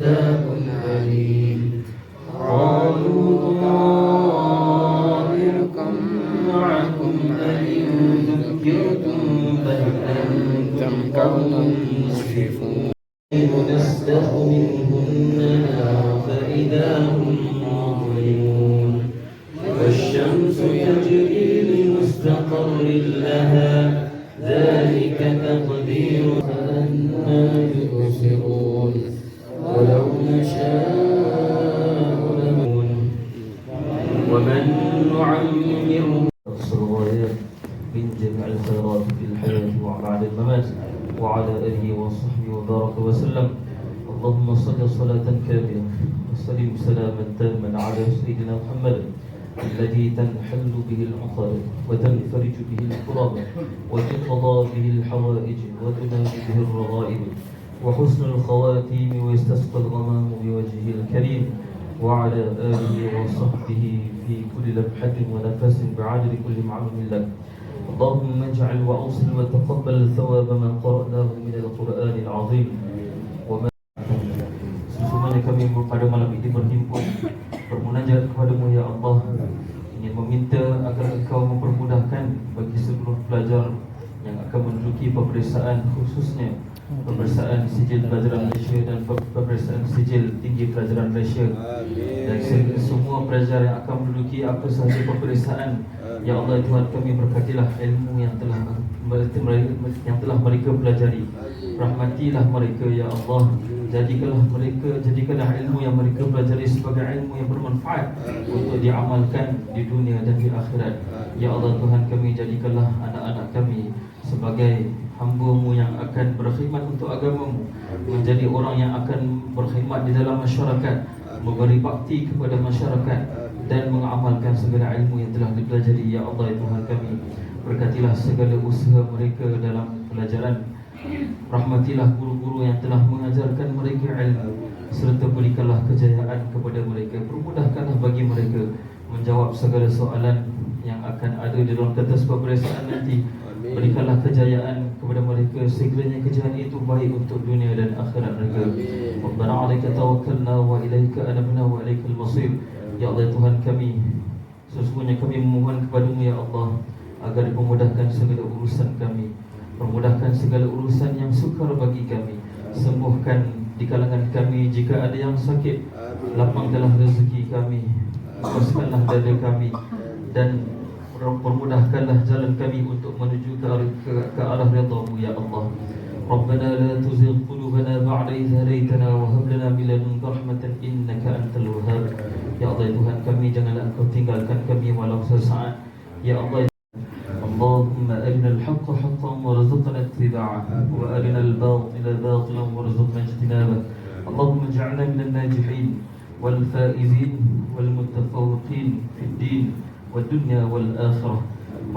عذاب أليم قالوا طائركم معكم أئن ذكرتم بل أنتم قوم مسرفون نستخ منهم نارا فإذا هم مظلمون والشمس تجري لمستقر لها ذلك تقدير أنا يبصرون ولو نشاء لمن ومن نعمره أقصر الغايات من جميع الخيرات في الحياة وبعد الممات وعلى آله وصحبه وبارك وسلم. اللهم صل صلاة كاملة وسلم سلاما تاما على سيدنا محمد الذي تنحل به العقد وتنفرج به الكرب وتقضى به الحوائج وتنال به الرغائب وحسن الخواتيم ويستسقى الغمام بوجهه الكريم وعلى آله وصحبه في كل لمحة ونفس بعدد كل معلوم لك. اللهم اجعل وأوصل وتقبل ثواب ما قرأناه من القرآن العظيم. وما sesungguhnya kami pada malam ini berhimpun bermunajat kepadamu ya Allah, ingin meminta agar Engkau mempermudahkan bagi seluruh pelajar yang akan menduduki peperiksaan, khususnya peperiksaan sijil pelajaran Malaysia dan peperiksaan sijil tinggi pelajaran Malaysia. Dan semua pelajar yang akan menduduki apa sahaja peperiksaan, ya Allah Tuhan kami, berkatilah ilmu yang telah mereka pelajari. Rahmatilah mereka ya Allah. Jadikanlah ilmu yang mereka pelajari sebagai ilmu yang bermanfaat untuk diamalkan di dunia dan di akhirat. Ya Allah Tuhan kami, jadikanlah anak-anak kami sebagai hamba-Mu yang akan berkhidmat untuk agama-Mu, menjadi orang yang akan berkhidmat di dalam masyarakat, memberi bakti kepada masyarakat dan mengamalkan segala ilmu yang telah dipelajari. Ya Allah Tuhan kami, berkatilah segala usaha mereka dalam pelajaran. Rahmatilah guru-guru yang telah mengajarkan mereka ilmu, serta berikanlah kejayaan kepada mereka. Permudahkanlah bagi mereka menjawab segala soalan yang akan ada di dalam kertas peperiksaan nanti. Berikanlah kejayaan kepada mereka, sekiranya kejayaan itu baik untuk dunia dan akhirat mereka. Rabbana 'alaika tawakkalna wa ilaika anabna wa ilaikal masir. Ya Allah Tuhan kami, sesungguhnya kami memohon kepadamu ya Allah agar memudahkan segala urusan kami, permudahkan segala urusan yang sukar bagi kami, sembuhkan di kalangan kami jika ada yang sakit, lapangkanlah rezeki kami, lepaskanlah dada kami, dan permudahkanlah jalan kami untuk menuju ke arah ridha-Mu ya Allah. Rabbana la tuzigh qulubana ba'da idh hadaytana wa hab lana min ladunka rahmatan innaka antal wahhab. Ya Allah Tuhan kami, janganlah Engkau tinggalkan kami walau sesaat. Ya Allah, اللهم أرنا الحق حقا وارزقنا اتباعه وأرنا الباطل باطلا وارزقنا اجتنابه. اللهم اجعلنا من الناجحين والفائزين والمتفوقين في الدين والدنيا والآخرة.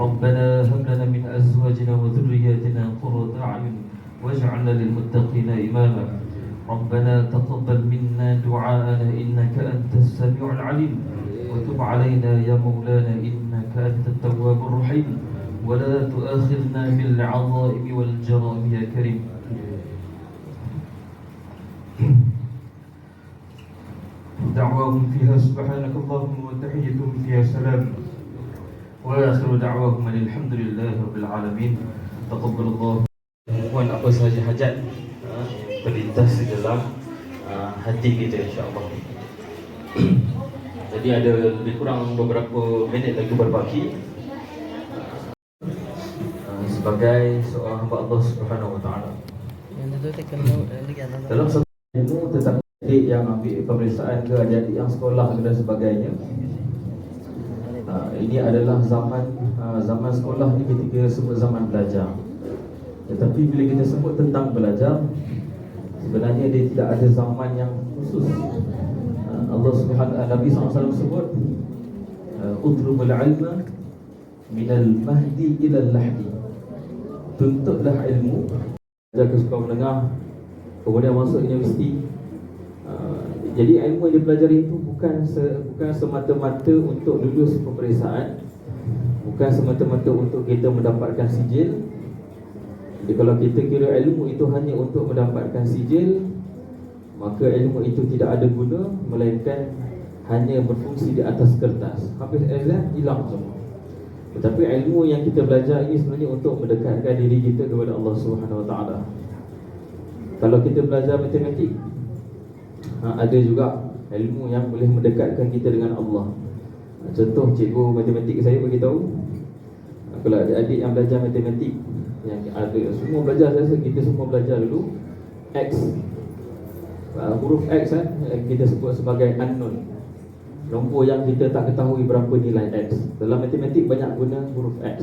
ربنا هب لنا من أزواجنا وذرياتنا قرة أعين واجعلنا للمتقين إماما. ربنا تقبل منا دعاءنا إنك أنت السميع العليم وتب علينا يا مولانا إنك أنت التواب الرحيم ولا تؤاخذنا بالعظائم والجرائم يا كريم. دعواهم فيها سبحانك اللهم وتحيتهم فيها سلام وآخر دعواهم الحمد لله رب العالمين. تقبل الله. Mohon apa sahaja hajat terlintas di dalam hati kita insya-Allah. Jadi ada lebih kurang beberapa minit lagi berbaki. Sebagai seorang hamba Allah Subhanahu Wa Taala, dalam satu ilmu tentang adik yang ambil pemeriksaan ke adik yang sekolah dan sebagainya, ini adalah zaman sekolah ni kita sebut zaman belajar. Tetapi bila kita sebut tentang belajar, sebenarnya dia tidak ada zaman yang khusus. Allah Subhanahu Nabi SAW sebut utlubul ilma minal mahdi ilal lahdi. Tuntutlah ilmu jaga suka mendengar, kemudian masuk universiti. Jadi ilmu yang dipelajari itu bukan semata-mata untuk lulus peperiksaan, bukan semata-mata untuk kita mendapatkan sijil. Jadi kalau kita kira ilmu itu hanya untuk mendapatkan sijil, maka ilmu itu tidak ada guna, melainkan hanya berfungsi di atas kertas. Habis exam, hilang semua. Tetapi ilmu yang kita belajar ini sebenarnya untuk mendekatkan diri kita kepada Allah Subhanahu Wa Taala. Kalau kita belajar matematik, ada juga ilmu yang boleh mendekatkan kita dengan Allah. Contoh, cikgu matematik saya beritahu, kalau adik-adik yang belajar matematik, yang ada semua belajar, saya rasa kita semua belajar dulu X. Huruf X kita sebut sebagai unknown, nombor yang kita tak ketahui berapa nilai X. Dalam matematik banyak guna huruf X.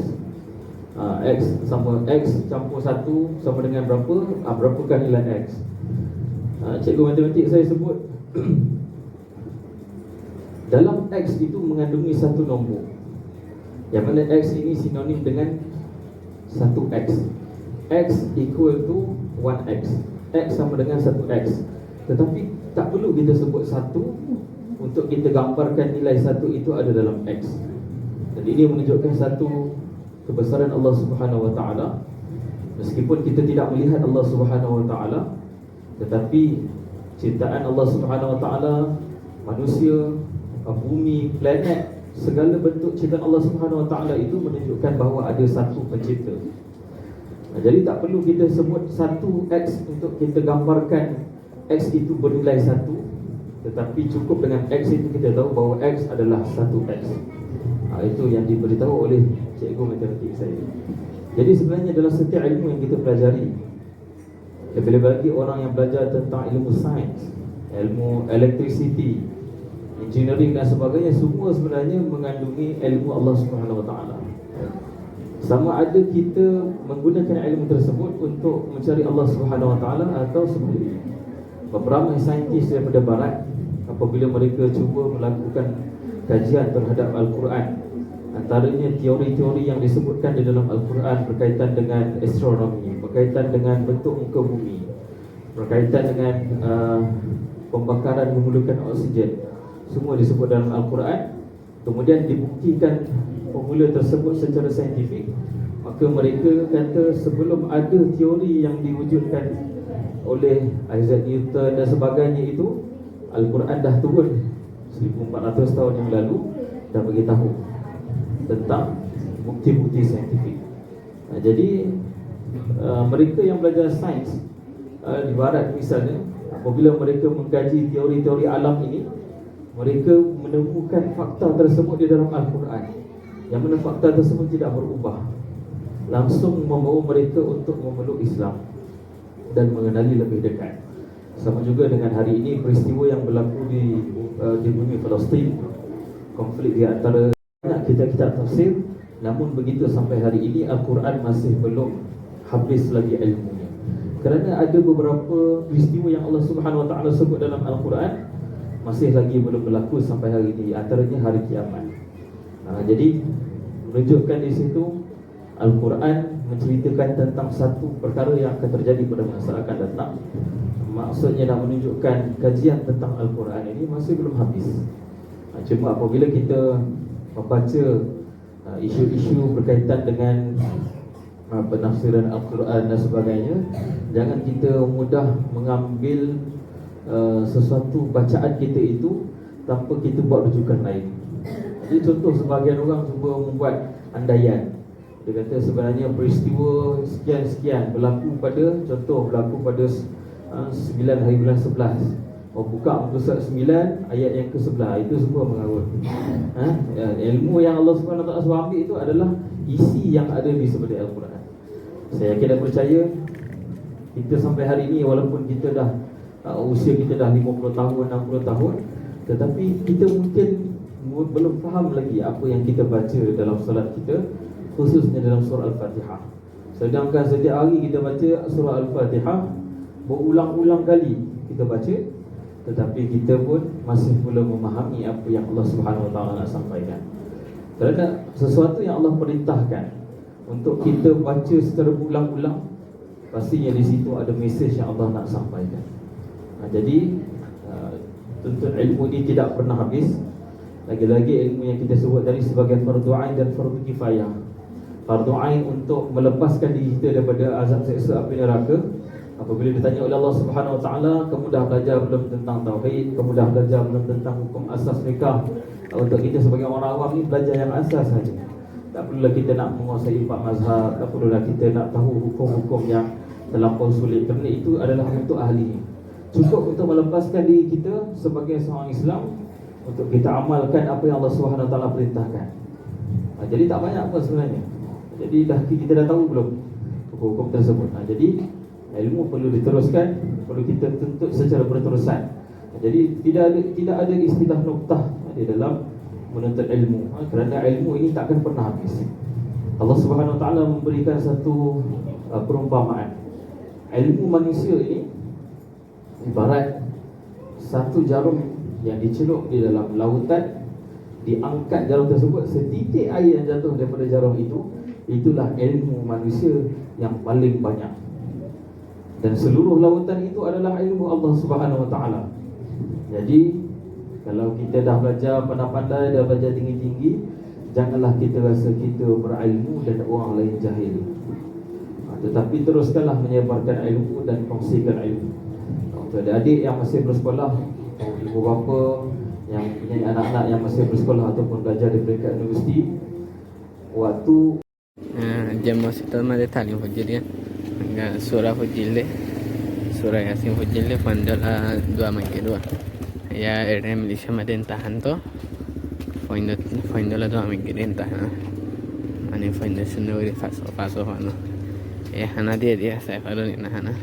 X sama X campur 1 sama dengan berapa, berapakah nilai X. Cikgu matematik saya sebut dalam X itu mengandungi satu nombor, yang mana X ini sinonim dengan 1X. X equal to 1X. X sama dengan 1X. Tetapi tak perlu kita sebut 1 untuk kita gambarkan nilai 1 itu ada dalam X. Dan ini menunjukkan satu kebesaran Allah Subhanahu Wa Taala. Meskipun kita tidak melihat Allah Subhanahu Wa Taala, tetapi ciptaan Allah Subhanahu Wa Taala, manusia, bumi, planet, segala bentuk ciptaan Allah Subhanahu Wa Taala itu menunjukkan bahawa ada satu pencipta. Jadi tak perlu kita sebut 1X untuk kita gambarkan X itu bernilai 1, tetapi cukup dengan X itu kita tahu bahawa X adalah 1X. Itu yang diberitahu oleh cikgu matematik saya. Jadi sebenarnya dalam setiap ilmu yang kita pelajari, lebih-lebih lagi orang yang belajar tentang ilmu sains, ilmu electricity, engineering dan sebagainya, semua sebenarnya mengandungi ilmu Allah Subhanahu Wa Taala. Sama ada kita menggunakan ilmu tersebut untuk mencari Allah Subhanahu Wa Taala atau sebaliknya. Beberapa saintis daripada barat, apabila mereka cuba melakukan kajian terhadap Al-Quran, antaranya teori-teori yang disebutkan di dalam Al-Quran berkaitan dengan astronomi, berkaitan dengan bentuk muka bumi, berkaitan dengan pembakaran memerlukan oksigen, semua disebut dalam Al-Quran. Kemudian dibuktikan formula tersebut secara saintifik, maka mereka kata sebelum ada teori yang diwujudkan oleh Isaac Newton dan sebagainya itu, Al-Quran dah turun 1400 tahun yang lalu dan beritahu tentang bukti-bukti saintifik. Jadi mereka yang belajar sains di barat misalnya, apabila mereka mengkaji teori-teori alam ini, mereka menemukan fakta tersebut di dalam Al-Quran, yang mana fakta tersebut tidak berubah, langsung membawa mereka untuk memeluk Islam dan mengenali lebih dekat. Sama juga dengan hari ini, peristiwa yang berlaku di bumi Palestin, konflik di antara kitab-kitab tafsir. Namun begitu sampai hari ini Al-Quran masih belum habis lagi ilmunya, kerana ada beberapa peristiwa yang Allah Subhanahu Wa Taala sebut dalam Al-Quran masih lagi belum berlaku sampai hari ini, antaranya hari kiamat. Jadi menunjukkan di situ Al-Quran menceritakan tentang satu perkara yang akan terjadi pada masa akan datang. Maksudnya nak menunjukkan kajian tentang Al-Quran ini masih belum habis. Cuma apabila kita membaca isu-isu berkaitan dengan penafsiran Al-Quran dan sebagainya, jangan kita mudah mengambil sesuatu bacaan kita itu tanpa kita buat rujukan lain. Jadi contoh, sebahagian orang cuba membuat andaian. Dia kata sebenarnya peristiwa sekian-sekian berlaku pada 9 hari bulan 11. Buka muka surat 9 ayat yang ke-11, itu semua mengarut. Ilmu yang Allah Subhanahu Wa Taala suruh ambil itu adalah isi yang ada di sebalik Al-Quran. Saya yakin dan percaya kita sampai hari ini, walaupun kita dah usia kita dah 50 tahun, 60 tahun, tetapi kita mungkin belum faham lagi apa yang kita baca dalam solat kita, khususnya dalam surah Al-Fatihah. Sedangkan setiap hari kita baca surah Al-Fatihah berulang-ulang kali kita baca, tetapi kita pun masih belum memahami apa yang Allah Subhanahu Wa Taala nak sampaikan. Kerana sesuatu yang Allah perintahkan untuk kita baca secara ulang-ulang, pastinya di situ ada mesej yang Allah nak sampaikan. Jadi tuntut ilmu ini tidak pernah habis. Lagi-lagi ilmu yang kita sebut tadi sebagai fardu ain dan fardu kifayah. Fardu ain untuk melepaskan diri kita daripada azab seksa api neraka. Apabila ditanya oleh Allah Subhanahu Wa Taala, kamu dah belajar belum tentang tauhid, kamu dah belajar belum tentang hukum asas nikah? Untuk kita sebagai orang awam ni belajar yang asas saja. Tak perlulah kita nak menguasai 4 mazhab, tak perlulah kita nak tahu hukum-hukum yang terlampau sulit, kerana itu adalah untuk ahli. Cukup untuk melepaskan diri kita sebagai seorang Islam untuk kita amalkan apa yang Allah Subhanahu Wa Taala perintahkan. Jadi tak banyak apa sebenarnya. Jadi kita dah tahu belum hukum-hukum tersebut. Jadi ilmu perlu diteruskan, perlu kita tuntut secara berterusan. Jadi tidak ada istilah noktah di dalam menuntut ilmu, kerana ilmu ini takkan pernah habis. Allah Subhanahu Wa Taala memberikan satu perumpamaan. Ilmu manusia ini ibarat satu jarum yang dicelup di dalam lautan, diangkat jarum tersebut, setitik air yang jatuh daripada jarum itu, itulah ilmu manusia yang paling banyak. Dan seluruh lautan itu adalah ilmu Allah Subhanahu Wa Taala. Jadi kalau kita dah belajar pandai-pandai, dah belajar tinggi-tinggi, janganlah kita rasa kita berilmu dan orang lain jahil. Tetapi teruskanlah menyebarkan ilmu dan kongsikan ilmu. Untuk adik-adik yang masih bersekolah, ibu bapa yang punya anak-anak yang masih bersekolah ataupun belajar di peringkat universiti, waktu jam masih tamat talim hujil ya. Enggak surah hujil deh. Surah Yasin hujil deh pandala 2 mangke 2. Ya ere Malaysia maden tahan to. Final 2 mangke den tahan. Ani final sendiri faso ano. Hana dia saya kalau ni hana.